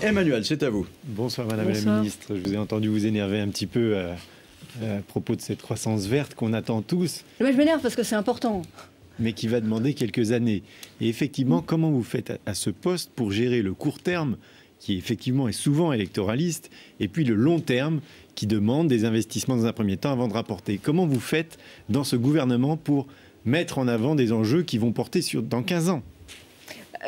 Emmanuel, c'est à vous. Bonsoir Madame Bonsoir. la Ministre. Je vous ai entendu vous énerver un petit peu à propos de cette croissance verte qu'on attend tous, Moi, je m'énerve parce que c'est important. mais qui va demander quelques années. Et effectivement, comment vous faites à ce poste pour gérer le court terme, qui effectivement est souvent électoraliste, et puis le long terme, qui demande des investissements dans un premier temps avant de rapporter? Comment vous faites dans ce gouvernement pour mettre en avant des enjeux qui vont porter dans 15 ans?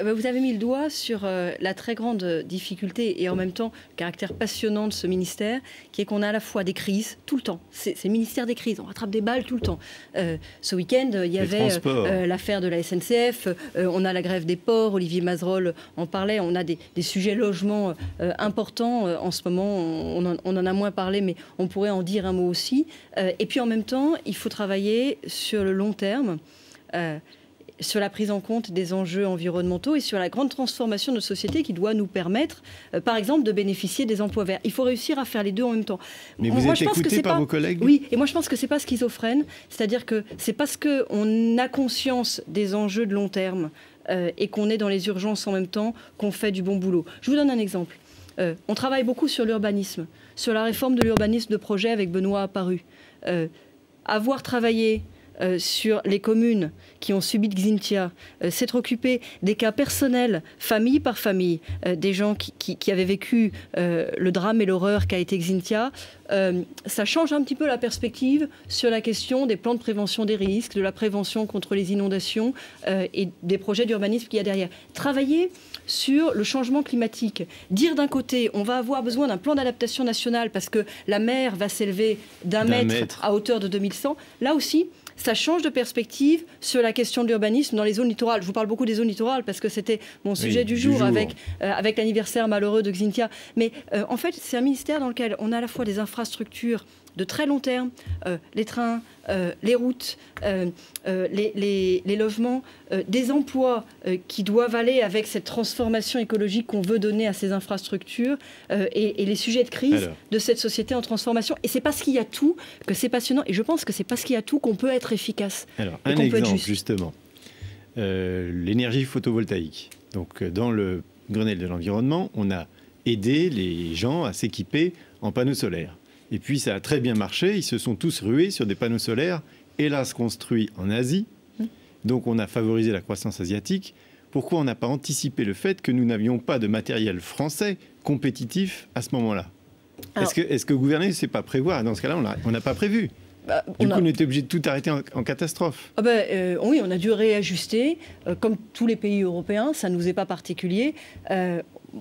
Vous avez mis le doigt sur la très grande difficulté et en même temps le caractère passionnant de ce ministère, qui est qu'on a à la fois des crises tout le temps. C'est le ministère des crises, on rattrape des balles tout le temps. Ce week-end, il y avait l'affaire de la SNCF, on a la grève des ports, Olivier Mazerolle en parlait, on a des sujets logements importants en ce moment, on en a moins parlé, mais on pourrait en dire un mot aussi. Et puis en même temps, il faut travailler sur le long terme. Sur la prise en compte des enjeux environnementaux et sur la grande transformation de notre société qui doit nous permettre, par exemple, de bénéficier des emplois verts. Il faut réussir à faire les deux en même temps. Mais vous êtes écouté par vos collègues? Oui, et moi je pense que c'est pas schizophrène, c'est-à-dire que c'est parce qu'on a conscience des enjeux de long terme et qu'on est dans les urgences en même temps qu'on fait du bon boulot. Je vous donne un exemple. On travaille beaucoup sur l'urbanisme, sur la réforme de l'urbanisme de projet avec Benoît Apparu. Avoir travaillé sur les communes qui ont subi de Xynthia, s'être occupé des cas personnels, famille par famille, des gens qui avaient vécu le drame et l'horreur qu'a été Xynthia, ça change un petit peu la perspective sur la question des plans de prévention des risques, de la prévention contre les inondations et des projets d'urbanisme qu'il y a derrière. Travailler sur le changement climatique. Dire d'un côté, on va avoir besoin d'un plan d'adaptation national parce que la mer va s'élever d'un mètre à hauteur de 2100. Là aussi, ça change de perspective sur la question de l'urbanisme dans les zones littorales. Je vous parle beaucoup des zones littorales parce que c'était mon sujet du jour. Avec l'anniversaire malheureux de Xynthia. Mais en fait, c'est un ministère dans lequel on a à la fois des infrastructures de très long terme, les trains, les routes, les logements, des emplois qui doivent aller avec cette transformation écologique qu'on veut donner à ces infrastructures et les sujets de crise de cette société en transformation. Et c'est parce qu'il y a tout que c'est passionnant. Et je pense que c'est parce qu'il y a tout qu'on peut être efficace. Alors, un exemple, justement. L'énergie photovoltaïque. Donc, dans le Grenelle de l'environnement, on a aidé les gens à s'équiper en panneaux solaires. Et puis ça a très bien marché, ils se sont tous rués sur des panneaux solaires, hélas construits en Asie. Donc on a favorisé la croissance asiatique. Pourquoi on n'a pas anticipé le fait que nous n'avions pas de matériel français compétitif à ce moment-là? Est-ce que gouverner ne sait pas prévoir? Dans ce cas-là, on n'a pas prévu. Du coup, on était obligé de tout arrêter en catastrophe. Oui, on a dû réajuster. Comme tous les pays européens, ça ne nous est pas particulier.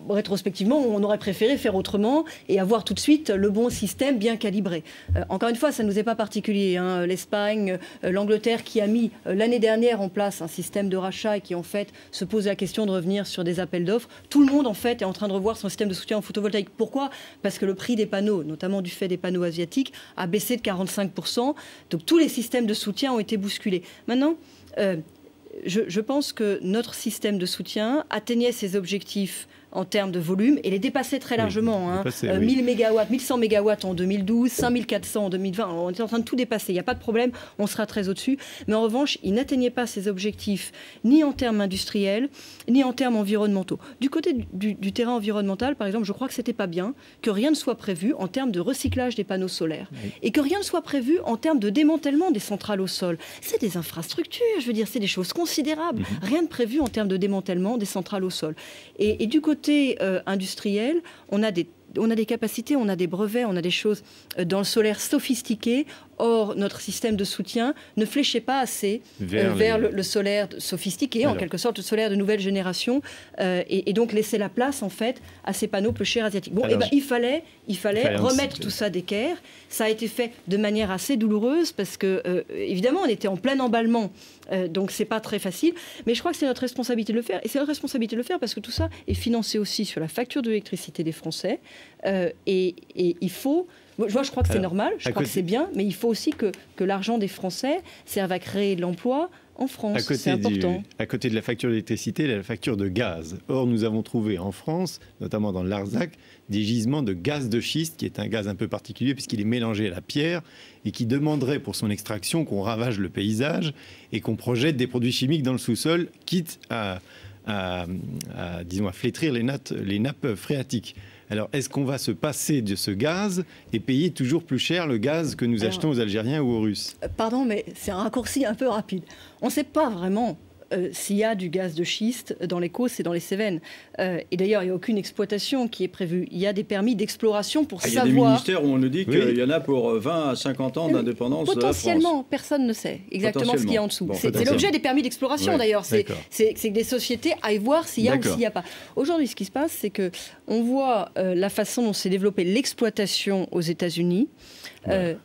Rétrospectivement, on aurait préféré faire autrement et avoir tout de suite le bon système bien calibré. Encore une fois, ça ne nous est pas particulier. Hein. L'Espagne, l'Angleterre qui a mis l'année dernière en place un système de rachat et qui en fait se pose la question de revenir sur des appels d'offres. Tout le monde en fait est en train de revoir son système de soutien en photovoltaïque. Pourquoi? Parce que le prix des panneaux, notamment du fait des panneaux asiatiques, a baissé de 45%. Donc tous les systèmes de soutien ont été bousculés. Maintenant, je pense que notre système de soutien atteignait ses objectifs en termes de volume et les dépassait très largement. 1000 mégawatts, 1100 mégawatts en 2012, 5400 en 2020. On était en train de tout dépasser. Il n'y a pas de problème, on sera très au-dessus. Mais en revanche, il n'atteignait pas ses objectifs ni en termes industriels, ni en termes environnementaux. Du côté du terrain environnemental, par exemple, je crois que ce n'était pas bien que rien ne soit prévu en termes de recyclage des panneaux solaires et que rien ne soit prévu en termes de démantèlement des centrales au sol. C'est des infrastructures, je veux dire, c'est des choses considérables. Rien de prévu en termes de démantèlement des centrales au sol. Et du côté industriel, on a des capacités, on a des brevets, on a des choses dans le solaire sophistiqué. Or, notre système de soutien ne fléchait pas assez vers le solaire sophistiqué, en quelque sorte le solaire de nouvelle génération, et donc laisser la place, en fait, à ces panneaux peu chers asiatiques. Bon, il fallait remettre tout ça d'équerre. Ça a été fait de manière assez douloureuse, parce que, évidemment, on était en plein emballement, donc c'est pas très facile. Mais je crois que c'est notre responsabilité de le faire. Et c'est notre responsabilité de le faire parce que tout ça est financé aussi sur la facture de l'électricité des Français. Et il faut... Je crois que c'est normal, je crois que c'est bien, mais il faut aussi que l'argent des Français serve à créer de l'emploi en France. C'est important. À côté de la facture d'électricité, il y a la facture de gaz. Or, nous avons trouvé en France, notamment dans le Larzac, des gisements de gaz de schiste, qui est un gaz un peu particulier puisqu'il est mélangé à la pierre et qui demanderait pour son extraction qu'on ravage le paysage et qu'on projette des produits chimiques dans le sous-sol, quitte à disons, à flétrir les nappes phréatiques. Alors, est-ce qu'on va se passer de ce gaz et payer toujours plus cher le gaz que nous achetons aux Algériens ou aux Russes? Pardon, mais c'est un raccourci un peu rapide. On ne sait pas vraiment s'il y a du gaz de schiste dans les Causses et dans les Cévennes. Et d'ailleurs, il n'y a aucune exploitation qui est prévue. Il y a des permis d'exploration pour savoir... Il y a des ministères où on nous dit qu'il y en a pour 20 à 50 ans d'indépendance de la France. Potentiellement, personne ne sait exactement ce qu'il y a en dessous. Bon, c'est l'objet des permis d'exploration, d'ailleurs. C'est que des sociétés aillent voir s'il y a ou s'il n'y a pas. Aujourd'hui, ce qui se passe, c'est qu'on voit la façon dont s'est développée l'exploitation aux États-unis. C'est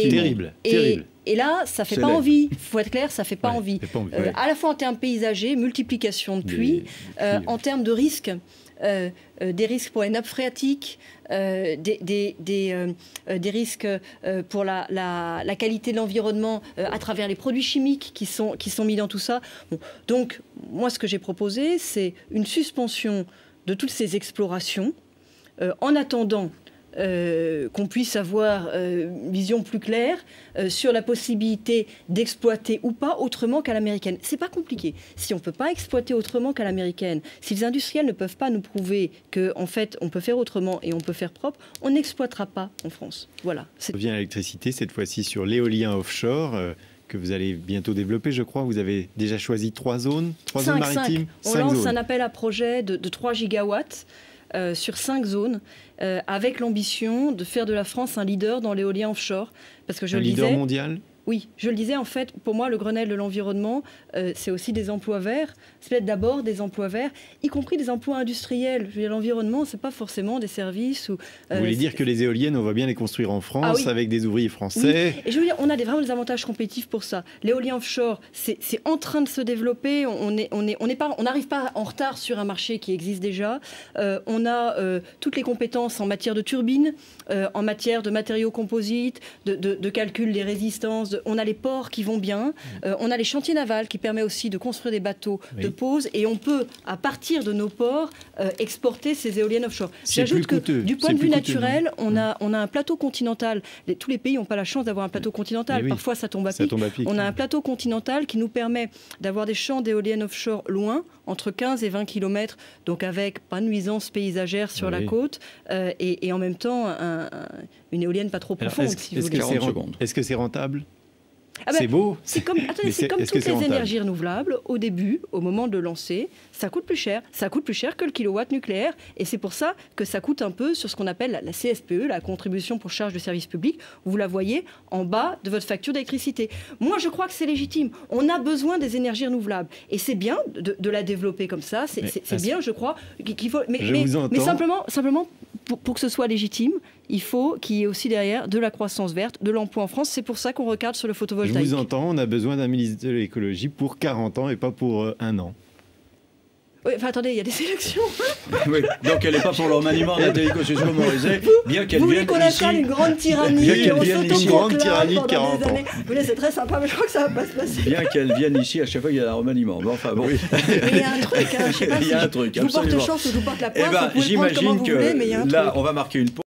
terrible. Et là, ça ne fait pas envie. Il faut être clair, ça ne fait pas envie. À la fois en termes paysagers, multiplication de pluie, en termes de risques, des risques pour les nappes phréatiques, des risques pour la qualité de l'environnement à travers les produits chimiques qui sont mis dans tout ça. Bon. Donc, moi, ce que j'ai proposé, c'est une suspension de toutes ces explorations en attendant qu'on puisse avoir une vision plus claire sur la possibilité d'exploiter ou pas autrement qu'à l'américaine. C'est pas compliqué. Si on ne peut pas exploiter autrement qu'à l'américaine, si les industriels ne peuvent pas nous prouver qu'en fait on peut faire autrement et on peut faire propre, on n'exploitera pas en France. Voilà. On revient à l'électricité, cette fois-ci sur l'éolien offshore. Que vous allez bientôt développer, je crois. Vous avez déjà choisi 3 zones, 3 zones maritimes. On lance un appel à projet de 3 gigawatts. Sur 5 zones, avec l'ambition de faire de la France un leader dans l'éolien offshore. Parce que un leader mondial ? Oui, je le disais, en fait, pour moi, le Grenelle de l'environnement, c'est aussi des emplois verts. C'est peut-être d'abord des emplois verts, y compris des emplois industriels. Je veux dire, l'environnement, c'est pas forcément des services. Vous voulez dire que les éoliennes, on va bien les construire en France, avec des ouvriers français. Oui. Et je veux dire, on a vraiment des avantages compétitifs pour ça. L'éolien offshore, c'est en train de se développer. On n'arrive pas en retard sur un marché qui existe déjà. On a toutes les compétences en matière de turbines, en matière de matériaux composites, de calcul des résistances. On a les ports qui vont bien, on a les chantiers navals qui permettent aussi de construire des bateaux de pose, et on peut, à partir de nos ports, exporter ces éoliennes offshore. J'ajoute que du point de vue naturel, on a un plateau continental. Tous les pays n'ont pas la chance d'avoir un plateau continental. Parfois, ça tombe à pic. On a un plateau continental qui nous permet d'avoir des champs d'éoliennes offshore loin, entre 15 et 20 km, donc avec pas de nuisance paysagère sur la côte, et en même temps une éolienne pas trop profonde. Est-ce que c'est rentable ? C'est beau. C'est comme toutes les énergies renouvelables. Au début, au moment de lancer, ça coûte plus cher. Ça coûte plus cher que le kilowatt nucléaire. Et c'est pour ça que ça coûte un peu sur ce qu'on appelle la CSPE, la contribution pour charge de service public. Vous la voyez en bas de votre facture d'électricité. Moi, je crois que c'est légitime. On a besoin des énergies renouvelables. Et c'est bien de la développer comme ça. C'est bien, je crois, qu'il faut... Mais simplement pour que ce soit légitime, il faut qu'il y ait aussi derrière de la croissance verte, de l'emploi en France. C'est pour ça qu'on regarde sur le photovoltaïque. Je vous entends, on a besoin d'un ministre de l'écologie pour 40 ans et pas pour 1 an. Oui, enfin, attendez, il y a des élections. Oui, donc elle n'est pas pour le remaniement de la téléconcession motorisée, bien qu'elle vienne ici. Vous voulez qu'on installe une grande tyrannie, une grande tyrannie de 40 ans. Vous voulez, c'est très sympa, mais je crois que ça ne va pas se passer. Bien qu'elle vienne ici à chaque fois qu'il y a un remaniement. Mais enfin, bon. Mais il y a un truc, je ne sais pas si je vous porte chance ou je vous porte la pointe, vous pouvez prendre comment vous voulez, mais il y a un truc. Là, on va marquer une pause.